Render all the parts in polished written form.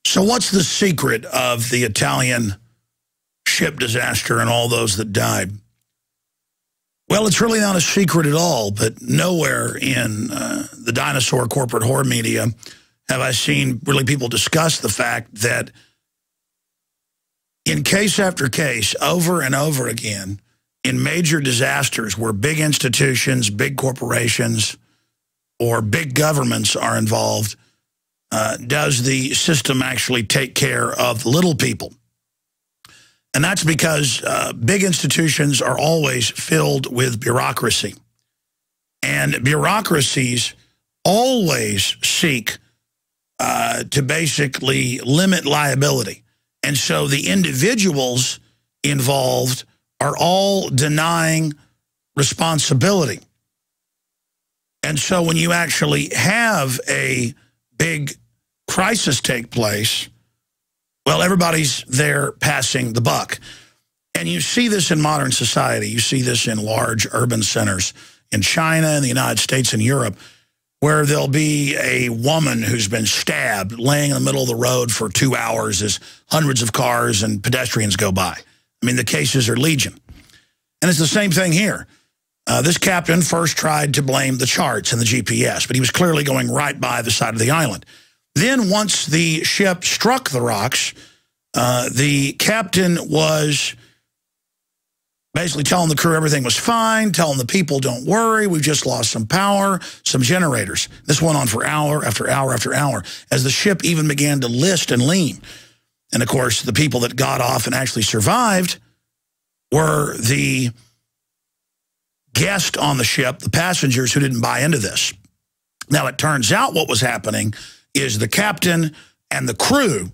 So what's the secret of the Italian ship disaster and all those that died? Well, it's really not a secret at all, but nowhere in the dinosaur corporate horror media have I seen really people discuss the fact that in case after case, over and over again, in major disasters where big institutions, big corporations, or big governments are involved, does the system actually take care of the little people? And that's because big institutions are always filled with bureaucracy. And bureaucracies always seek to basically limit liability. And so the individuals involved are all denying responsibility. And so when you actually have a big crisis take place, well, everybody's there passing the buck. And you see this in modern society. You see this in large urban centers in China and the United States and Europe, where there'll be a woman who's been stabbed laying in the middle of the road for 2 hours as hundreds of cars and pedestrians go by. I mean, the cases are legion. And it's the same thing here. This captain first tried to blame the charts and the GPS, but he was clearly going right by the side of the island. Then once the ship struck the rocks, the captain was basically telling the crew everything was fine, telling the people, don't worry, we've just lost some power, some generators. This went on for hour after hour after hour as the ship even began to list and lean. And, of course, the people that got off and actually survived were the guests on the ship, the passengers who didn't buy into this. Now, it turns out what was happening is the captain and the crew,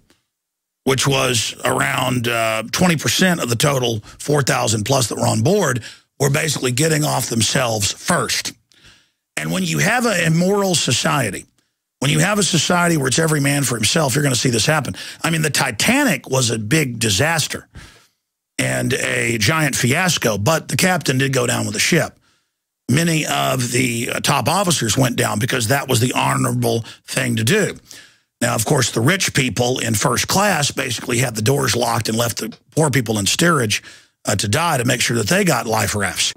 which was around 20% of the total 4,000 plus that were on board, were basically getting off themselves first. And when you have an immoral society, when you have a society where it's every man for himself, you're going to see this happen. I mean, the Titanic was a big disaster and a giant fiasco, but the captain did go down with the ship. Many of the top officers went down because that was the honorable thing to do. Now, of course, the rich people in first class basically had the doors locked and left the poor people in steerage to die to make sure that they got life rafts.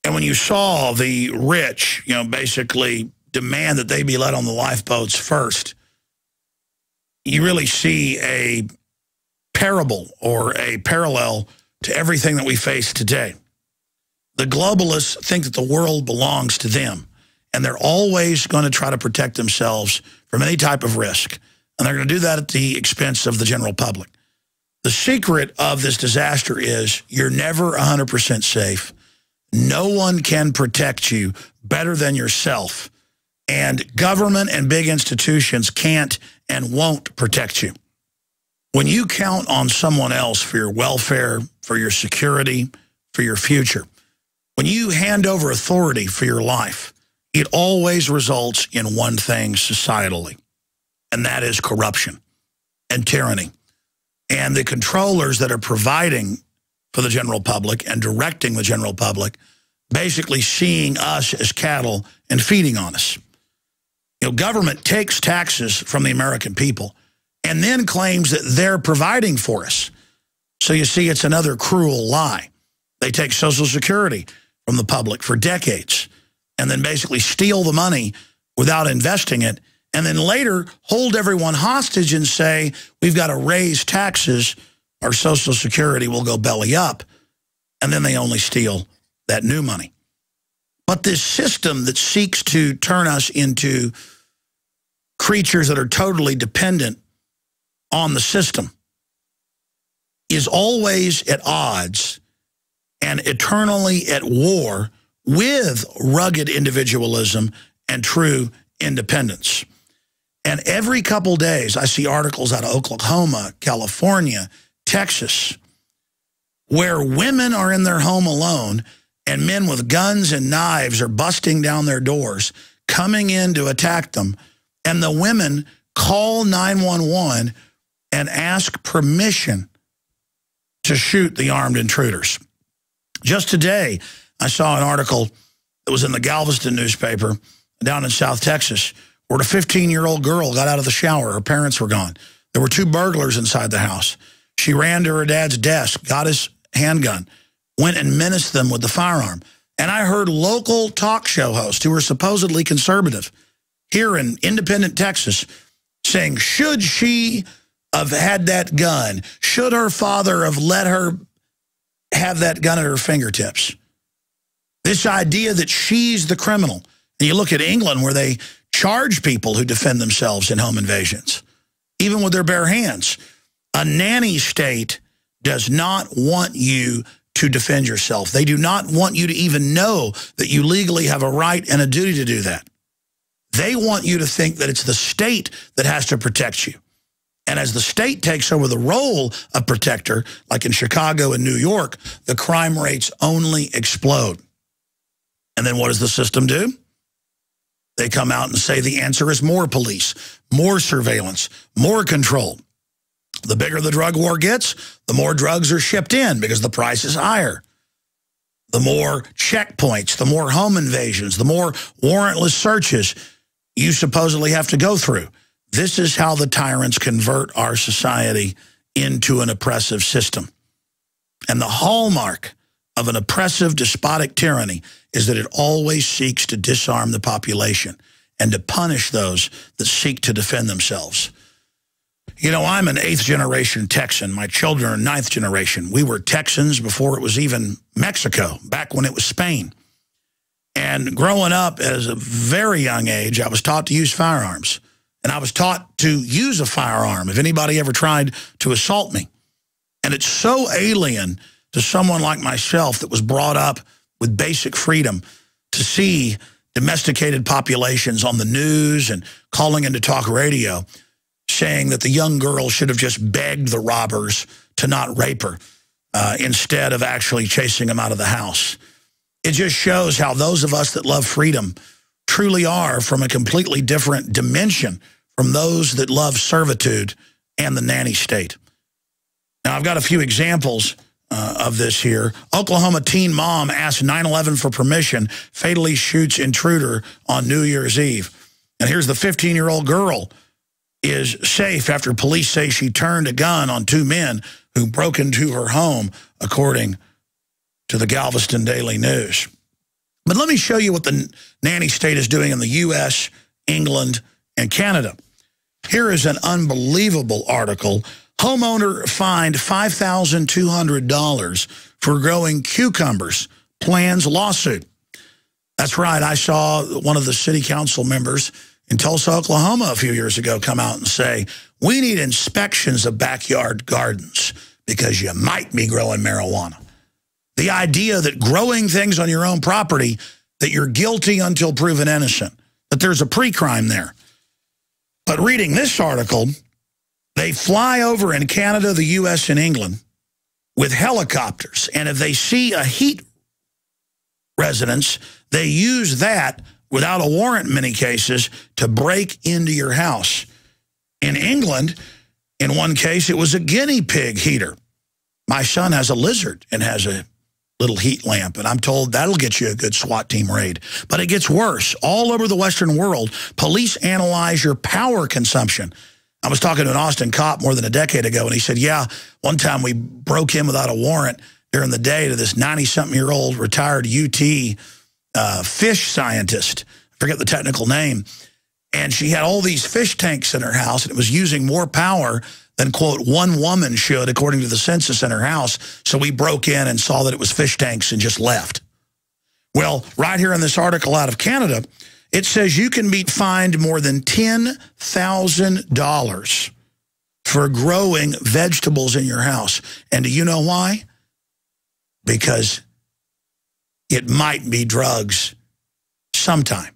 And when you saw the rich, basically demand that they be let on the lifeboats first, you really see a parable or a parallel to everything that we face today. The globalists think that the world belongs to them, and they're always going to try to protect themselves from any type of risk. And they're going to do that at the expense of the general public. The secret of this disaster is you're never 100% safe. No one can protect you better than yourself. And government and big institutions can't and won't protect you. When you count on someone else for your welfare, for your security, for your future, when you hand over authority for your life, it always results in one thing societally, and that is corruption and tyranny. And the controllers that are providing for the general public and directing the general public basically seeing us as cattle and feeding on us. Government takes taxes from the American people and then claims that they're providing for us. So you see, it's another cruel lie. They take Social Security from the public for decades and then basically steal the money without investing it, and then later hold everyone hostage and say, we've got to raise taxes, our Social Security will go belly up, and then they only steal that new money. But this system that seeks to turn us into creatures that are totally dependent on the system is always at odds and eternally at war with rugged individualism and true independence. And every couple days, I see articles out of Oklahoma, California, Texas, where women are in their home alone and men with guns and knives are busting down their doors, coming in to attack them. And the women call 911 and ask permission to shoot the armed intruders. Just today, I saw an article that was in the Galveston newspaper down in South Texas where a 15-year-old girl got out of the shower. Her parents were gone. There were 2 burglars inside the house. She ran to her dad's desk, got his handgun, went and menaced them with the firearm. And I heard local talk show hosts who were supposedly conservative here in independent Texas saying, should she have had that gun? Should her father have let her have that gun at her fingertips? This idea that she's the criminal. And you look at England where they charge people who defend themselves in home invasions, even with their bare hands. A nanny state does not want you to defend yourself. They do not want you to even know that you legally have a right and a duty to do that. They want you to think that it's the state that has to protect you. And as the state takes over the role of protector, like in Chicago and New York, the crime rates only explode. And then what does the system do? They come out and say the answer is more police, more surveillance, more control. The bigger the drug war gets, the more drugs are shipped in because the price is higher. The more checkpoints, the more home invasions, the more warrantless searches you supposedly have to go through. This is how the tyrants convert our society into an oppressive system. And the hallmark of an oppressive, despotic tyranny is that it always seeks to disarm the population and to punish those that seek to defend themselves. You know, I'm an 8th generation Texan. My children are 9th generation. We were Texans before it was even Mexico, back when it was Spain. And growing up as a very young age, I was taught to use firearms. And I was taught to use a firearm if anybody ever tried to assault me. And it's so alien to someone like myself that was brought up with basic freedom to see domesticated populations on the news and calling into talk radio saying that the young girl should have just begged the robbers to not rape her instead of actually chasing them out of the house. It just shows how those of us that love freedom truly are from a completely different dimension from those that love servitude and the nanny state. Now, I've got a few examples of this here. Oklahoma teen mom asks 9/11 for permission, fatally shoots intruder on New Year's Eve. And here's the 15-year-old girl is safe after police say she turned a gun on 2 men who broke into her home, according to the Galveston Daily News. But let me show you what the nanny state is doing in the U.S., England, and Canada. Here is an unbelievable article. Homeowner fined $5,200 for growing cucumbers, plans lawsuit. That's right, I saw one of the city council members in Tulsa, Oklahoma a few years ago come out and say, we need inspections of backyard gardens because you might be growing marijuana. The idea that growing things on your own property, that you're guilty until proven innocent, that there's a pre-crime there. But reading this article, they fly over in Canada, the U.S., and England with helicopters. And if they see a heat residence, they use that without a warrant in many cases to break into your house. In England, in one case, it was a guinea pig heater. My son has a lizard and has a little heat lamp, and I'm told that'll get you a good SWAT team raid. But it gets worse. All over the Western world, police analyze your power consumption. I was talking to an Austin cop more than a decade ago, and he said, yeah, one time we broke in without a warrant during the day to this 90-something-year-old retired UT fish scientist. I forget the technical name. And she had all these fish tanks in her house, and it was using more power than, quote, one woman should, according to the census in her house. So we broke in and saw that it was fish tanks and just left. Well, right here in this article out of Canada, it says you can be fined more than $10,000 for growing vegetables in your house. And do you know why? Because it might be drugs sometime.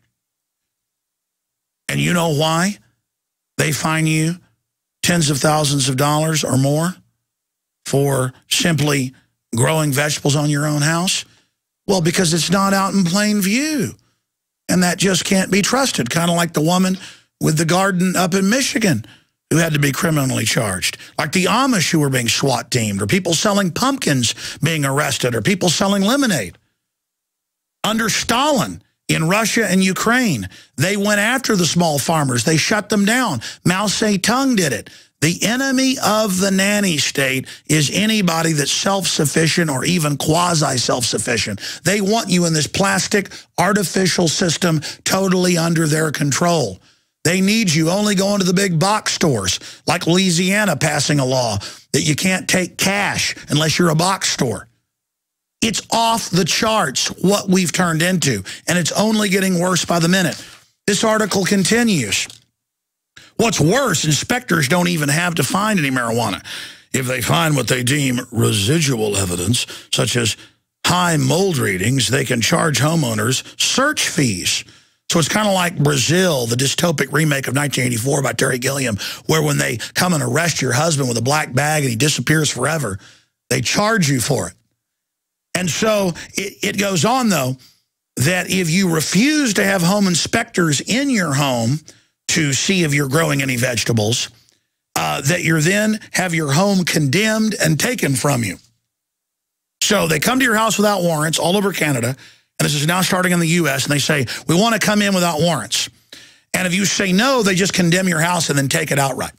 And you know why they fine you tens of thousands of dollars or more for simply growing vegetables on your own house? Well, because it's not out in plain view. And that just can't be trusted, kind of like the woman with the garden up in Michigan who had to be criminally charged, like the Amish who were being SWAT teamed, or people selling pumpkins being arrested, or people selling lemonade. Under Stalin, in Russia and Ukraine, they went after the small farmers. They shut them down. Mao Zedong did it. The enemy of the nanny state is anybody that's self-sufficient or even quasi-self-sufficient. They want you in this plastic, artificial system totally under their control. They need you only going to the big box stores, like Louisiana passing a law that you can't take cash unless you're a box store. It's off the charts what we've turned into, and it's only getting worse by the minute. This article continues. What's worse, inspectors don't even have to find any marijuana. If they find what they deem residual evidence, such as high mold readings, they can charge homeowners search fees. So it's kind of like Brazil, the dystopic remake of 1984 by Terry Gilliam, where when they come and arrest your husband with a black bag and he disappears forever, they charge you for it. And so it goes on, though, that if you refuse to have home inspectors in your home to see if you're growing any vegetables, that you then have your home condemned and taken from you. So they come to your house without warrants all over Canada, and this is now starting in the U.S., and they say, we want to come in without warrants. And if you say no, they just condemn your house and then take it outright.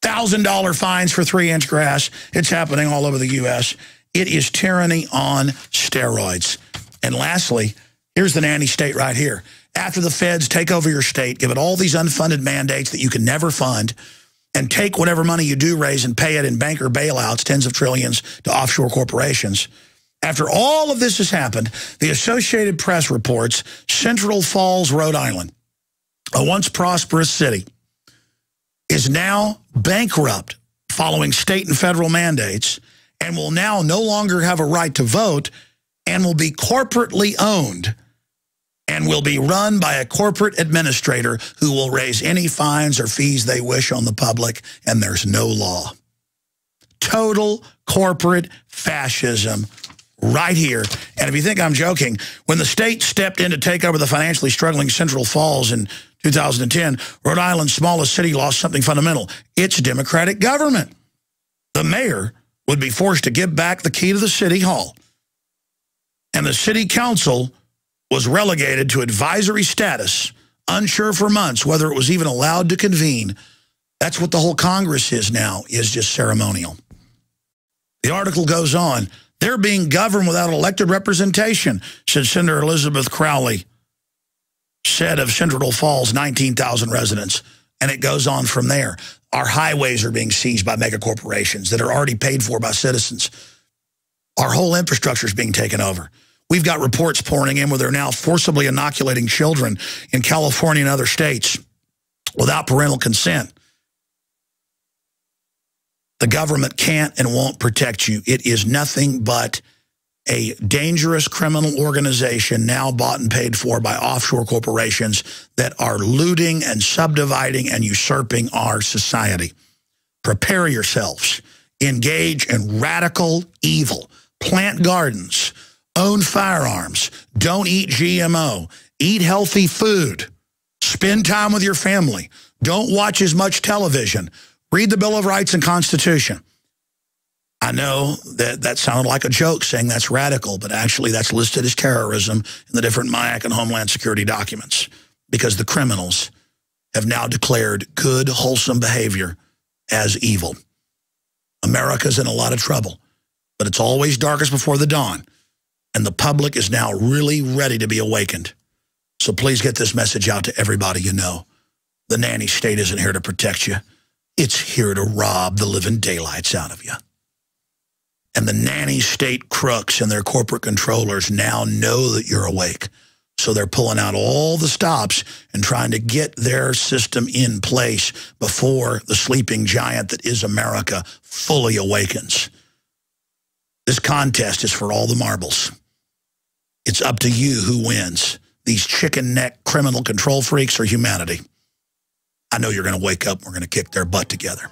$1,000 fines for 3-inch grass. It's happening all over the U.S. It is tyranny on steroids. And lastly, here's the nanny state right here. After the feds take over your state, give it all these unfunded mandates that you can never fund, and take whatever money you do raise and pay it in banker bailouts, tens of trillions, to offshore corporations. After all of this has happened, the Associated Press reports Central Falls, Rhode Island, a once prosperous city, is now bankrupt following state and federal mandates, and will now no longer have a right to vote, and will be corporately owned, and will be run by a corporate administrator who will raise any fines or fees they wish on the public, and there's no law. Total corporate fascism right here. And if you think I'm joking, when the state stepped in to take over the financially struggling Central Falls in 2010, Rhode Island's smallest city lost something fundamental. Its democratic government. The mayor would be forced to give back the key to the city hall. And the city council was relegated to advisory status, unsure for months whether it was even allowed to convene. That's what the whole Congress is now, is just ceremonial. The article goes on. They're being governed without elected representation, said Senator Elizabeth Crowley, said of Central Falls, 19,000 residents. And it goes on from there. Our highways are being seized by mega corporations that are already paid for by citizens. Our whole infrastructure is being taken over. We've got reports pouring in where they're now forcibly inoculating children in California and other states without parental consent. The government can't and won't protect you. It is nothing but a dangerous criminal organization now bought and paid for by offshore corporations that are looting and subdividing and usurping our society. Prepare yourselves. Engage in radical evil. Plant gardens. Own firearms. Don't eat GMO. Eat healthy food. Spend time with your family. Don't watch as much television. Read the Bill of Rights and Constitution. I know that sounded like a joke saying that's radical, but actually that's listed as terrorism in the different MIAC and Homeland Security documents, because the criminals have now declared good, wholesome behavior as evil. America's in a lot of trouble, but it's always darkest before the dawn, and the public is now really ready to be awakened. So please get this message out to everybody you know. The nanny state isn't here to protect you. It's here to rob the living daylights out of you. And the nanny state crooks and their corporate controllers now know that you're awake. So they're pulling out all the stops and trying to get their system in place before the sleeping giant that is America fully awakens. This contest is for all the marbles. It's up to you who wins. These chicken neck criminal control freaks or humanity. I know you're going to wake up and we're going to kick their butt together.